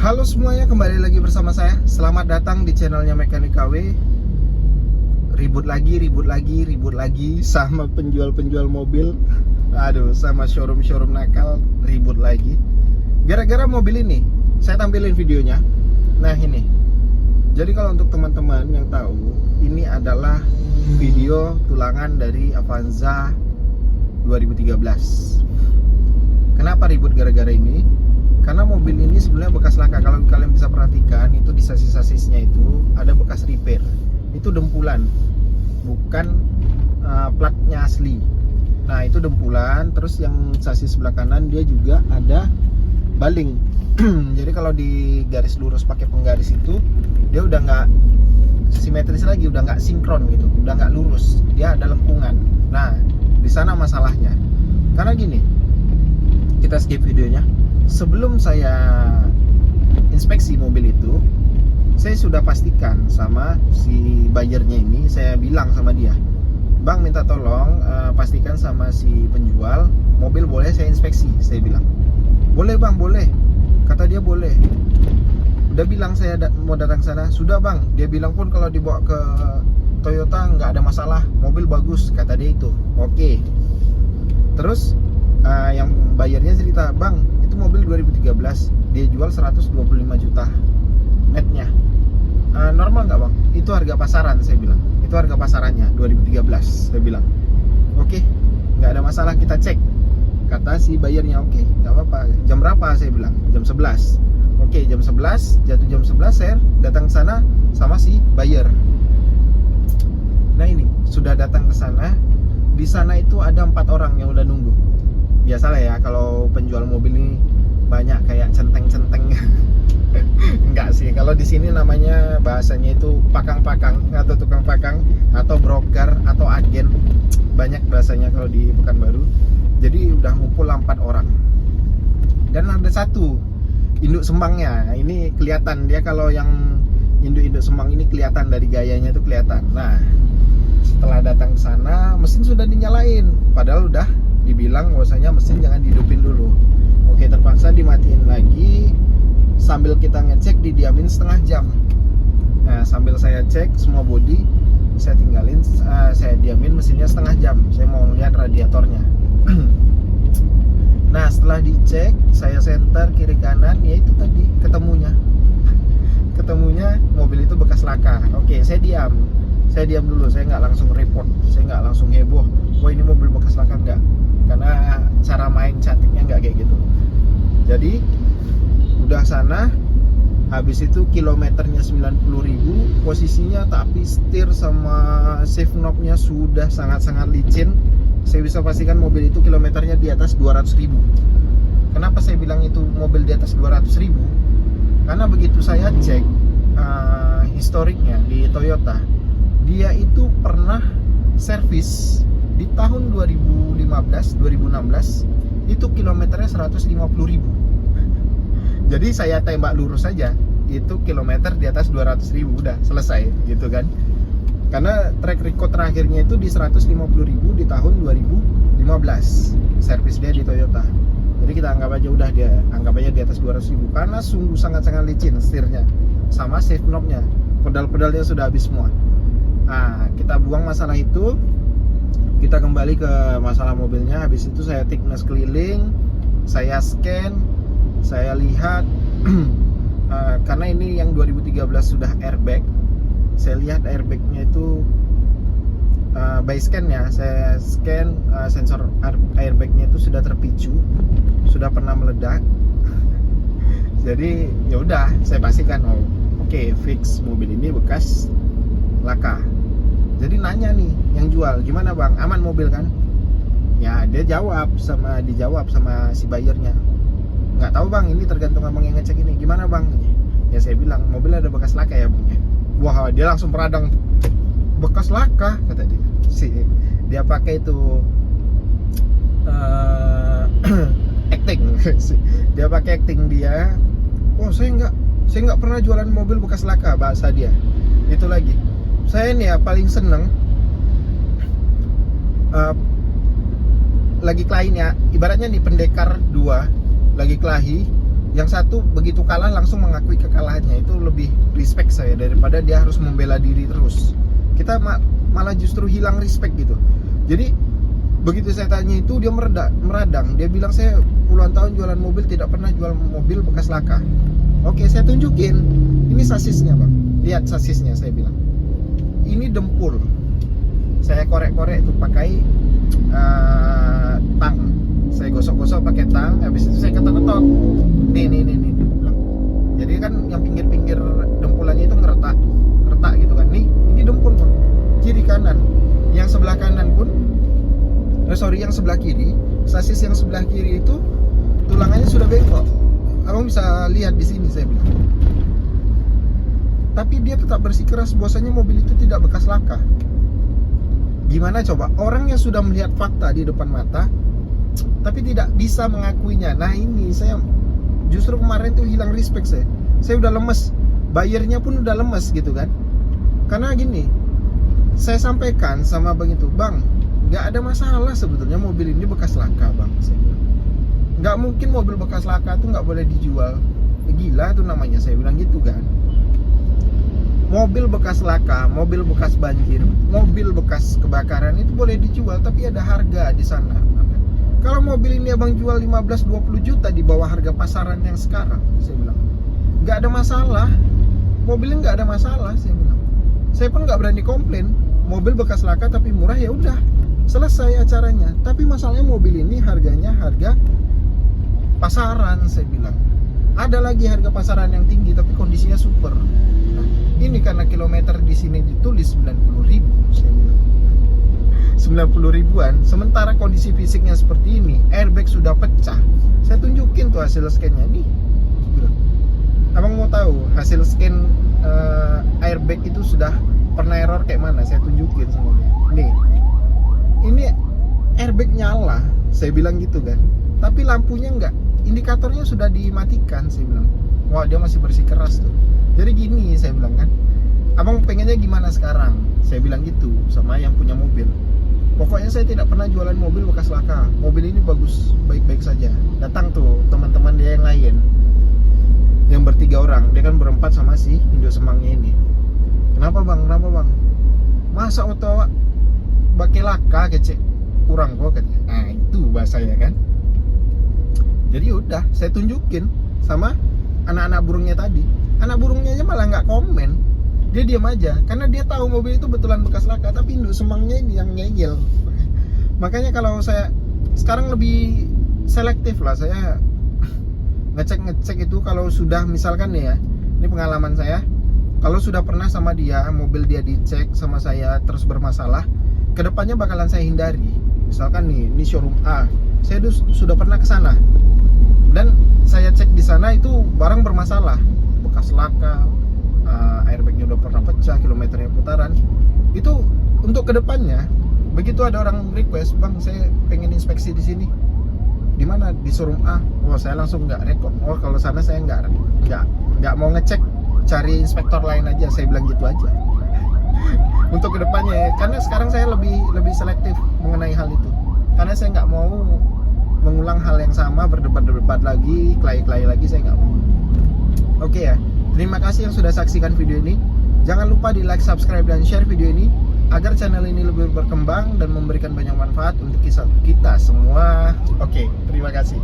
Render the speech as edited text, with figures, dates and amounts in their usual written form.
Halo semuanya, kembali lagi bersama saya. Selamat datang di channelnya Mekanik KW. Ribut lagi sama penjual-penjual mobil. Aduh, sama showroom-showroom nakal, ribut lagi. Gara-gara mobil ini, saya tampilin videonya. Nah ini. Jadi kalau untuk teman-teman yang tahu, ini adalah video tulangan dari Avanza 2013. Kenapa ribut gara-gara ini? Karena mobil ini sebenarnya bekas laka. Kalau kalian bisa perhatikan, itu di sasis-sasisnya itu ada bekas repair. Itu dempulan, bukan platnya asli. Nah itu dempulan. Terus yang sasis sebelah kanan dia juga ada baling. Jadi kalau di garis lurus pakai penggaris itu, dia udah nggak simetris lagi, udah nggak sinkron gitu, udah nggak lurus. Dia ada lengkungan. Nah di sana masalahnya. Karena gini, kita skip videonya. Sebelum saya inspeksi mobil itu, saya sudah pastikan sama si buyernya ini. Saya bilang sama dia, "Bang, minta tolong pastikan sama si penjual, mobil boleh saya inspeksi." Saya bilang, "Boleh bang, boleh." Kata dia boleh. Udah bilang saya mau datang sana. Sudah bang, dia bilang pun kalau dibawa ke Toyota nggak ada masalah, mobil bagus, kata dia itu. Oke. Terus yang bayarnya cerita, "Bang, itu mobil 2013, dia jual 125 juta netnya. Normal nggak bang?" "Itu harga pasaran," saya bilang. "Itu harga pasarannya 2013," saya bilang. "Oke, nggak ada masalah, kita cek." Kata si bayarnya, "Oke, nggak apa-apa." "Jam berapa?" saya bilang. "Jam 11." "Oke, jam 11, jatuh jam 11 saya datang ke sana sama si buyer." Nah ini, sudah datang ke sana. Di sana itu ada 4 orang yang udah nunggu. Biasalah ya, kalau penjual mobil ini banyak kayak centeng-centeng. Enggak sih, kalau di sini namanya bahasanya itu pakang-pakang atau tukang pakang atau broker atau agen. Banyak bahasanya kalau di Pekanbaru. Jadi udah ngumpul 4 orang. Dan ada satu induk semangnya. Ini kelihatan dia, kalau yang induk-induk semang ini kelihatan dari gayanya itu kelihatan. Nah, setelah datang ke sana, mesin sudah dinyalain. Padahal udah dibilang bahwasanya mesin jangan dihidupin dulu. Oke, terpaksa dimatiin lagi. Sambil kita ngecek, didiamin setengah jam. Nah, sambil saya cek semua bodi, saya tinggalin, saya diamin mesinnya setengah jam. Saya mau lihat radiatornya. Nah, setelah dicek, saya senter kiri kanan, ya itu tadi ketemunya mobil itu bekas laka. Oke, saya diam dulu. Saya nggak langsung report, saya nggak langsung heboh, "Wah, ini mobil bekas laka," nggak. Karena cara main cantiknya nggak kayak gitu. Jadi udah sana, habis itu kilometernya 90.000, posisinya tapi setir sama shift knob-nya sudah sangat-sangat licin. Saya bisa pastikan mobil itu kilometernya di atas 200.000. Kenapa saya bilang itu mobil di atas 200.000? Karena begitu saya cek historiknya di Toyota, dia itu pernah servis di tahun 2015, 2016 itu kilometernya 150.000. Jadi saya tembak lurus saja, itu kilometer di atas 200.000, udah selesai gitu kan. Karena track record terakhirnya itu di 150.000 di tahun 2015 servis dia di Toyota. Jadi kita anggap aja udah, dia anggap aja di atas 200.000 karena sungguh sangat-sangat licin setirnya sama shift knob-nya. Pedal-pedalnya sudah habis semua. Nah, kita buang masalah itu. Kita kembali ke masalah mobilnya. Habis itu saya thickness keliling, saya scan, saya lihat. Karena ini yang 2013 sudah airbag. Saya lihat airbagnya itu by scan ya. Saya scan sensor airbagnya itu sudah terpicu, sudah pernah meledak. Jadi ya udah, saya pastikan, oh oke, fix mobil ini bekas laka. Jadi nanya nih yang jual, "Gimana bang, aman mobil kan?" Ya dia dijawab sama si buyernya, "Nggak tahu bang, ini tergantung abang yang ngecek ini. Gimana bang?" Ya saya bilang, "Mobil ada bekas laka ya bang." Wah, dia langsung peradang, "Bekas laka," kata dia. Dia pakai itu acting. Dia pakai acting dia. "Oh, saya nggak pernah jualan mobil bekas laka," bahasa dia. Itu lagi. Saya nih ya paling seneng lagi kelahinya, ibaratnya nih pendekar 2 lagi kelahi, Yang satu begitu kalah langsung mengakui kekalahannya, itu lebih respect saya daripada dia harus membela diri terus. Kita malah justru hilang respect gitu. Jadi begitu saya tanya itu dia meradang. Dia bilang saya puluhan tahun jualan mobil tidak pernah jual mobil bekas laka. Oke, saya tunjukin. Ini sasisnya bang. Lihat sasisnya, saya bilang. Ini dempul. Saya korek-korek itu pakai tang. Saya gosok-gosok pakai tang. Habis itu saya ketok-ketok. Nih. Jadi kan yang pinggir-pinggir dempulannya itu ngeretak gitu kan. Nih, ini dempul bang. Kiri kanan. Yang sebelah kanan pun, yang sebelah kiri, sasis yang sebelah kiri itu tulangannya sudah bengkok. Abang bisa lihat di sini saya bilang. Tapi dia tetap bersikeras bahwasanya mobil itu tidak bekas laka. Gimana coba? Orang yang sudah melihat fakta di depan mata tapi tidak bisa mengakuinya. Nah ini saya justru kemarin tuh hilang respect saya. Saya udah lemes, bayarnya pun udah lemes gitu kan. Karena gini, saya sampaikan sama bang itu, bang, nggak ada masalah sebetulnya mobil ini bekas laka bang. Nggak mungkin mobil bekas laka tuh nggak boleh dijual. Gila tuh namanya, saya bilang gitu kan. Mobil bekas laka, mobil bekas banjir, mobil bekas kebakaran itu boleh dijual, tapi ada harga di sana. Kalau mobil ini abang jual 15-20 juta di bawah harga pasaran yang sekarang, saya bilang, nggak ada masalah. Mobilnya nggak ada masalah, saya bilang. Saya pun nggak berani komplain. Mobil bekas laka tapi murah, ya udah, selesai acaranya. Tapi masalahnya mobil ini harganya harga pasaran, saya bilang. Ada lagi harga pasaran yang tinggi tapi kondisinya super. Nah, ini karena kilometer di sini ditulis 90.000, saya bilang. 90 ribuan, sementara kondisi fisiknya seperti ini, airbag sudah pecah. Saya tunjukin tuh hasil scan-nya nih. Abang mau tahu hasil scan airbag itu sudah pernah error kayak mana? Saya tunjukin semuanya. Nih, ini airbag nyala, saya bilang gitu kan. Tapi lampunya enggak, indikatornya sudah dimatikan, saya bilang. Wah, dia masih bersikeras tuh. Jadi gini, saya bilang kan, abang pengennya gimana sekarang? Saya bilang gitu sama yang punya mobil. Pokoknya saya tidak pernah jualan mobil bekas laka. Mobil ini bagus, baik-baik saja. Datang tuh teman-teman dia yang lain, yang bertiga orang. Dia kan berempat sama si Indo Semangnya ini. Kenapa bang? Masa oto pakai laka kecek kurang kok katanya. Nah itu bahasanya kan. Jadi udah saya tunjukin sama anak-anak burungnya tadi. Anak burungnya aja malah nggak komen. Dia diam aja karena dia tahu mobil itu betulan bekas laka, tapi induk semangnya ini yang ngeyel. Makanya kalau saya sekarang lebih selektif lah, saya ngecek itu kalau sudah misalkan nih ya, ini pengalaman saya, kalau sudah pernah sama dia, mobil dia dicek sama saya terus bermasalah, kedepannya bakalan saya hindari. Misalkan nih, ini showroom A, saya sudah pernah ke sana dan saya cek di sana itu barang bermasalah, bekas laka, airbagnya udah pernah pecah, kilometernya putaran. Itu untuk kedepannya, begitu ada orang request, bang saya pengen inspeksi di sini, di mana? Di showroom A. Oh saya langsung nggak rekom. Oh kalau sana saya nggak mau ngecek, cari inspektor lain aja, saya bilang gitu aja. Untuk kedepannya ya, karena sekarang saya lebih selektif mengenai hal itu, karena saya nggak mau mengulang hal yang sama, berdebat lagi, kelahi lagi, saya nggak mau. Oke ya. Terima kasih yang sudah saksikan video ini. Jangan lupa di like, subscribe, dan share video ini agar channel ini lebih berkembang dan memberikan banyak manfaat untuk kita semua. Oke, terima kasih.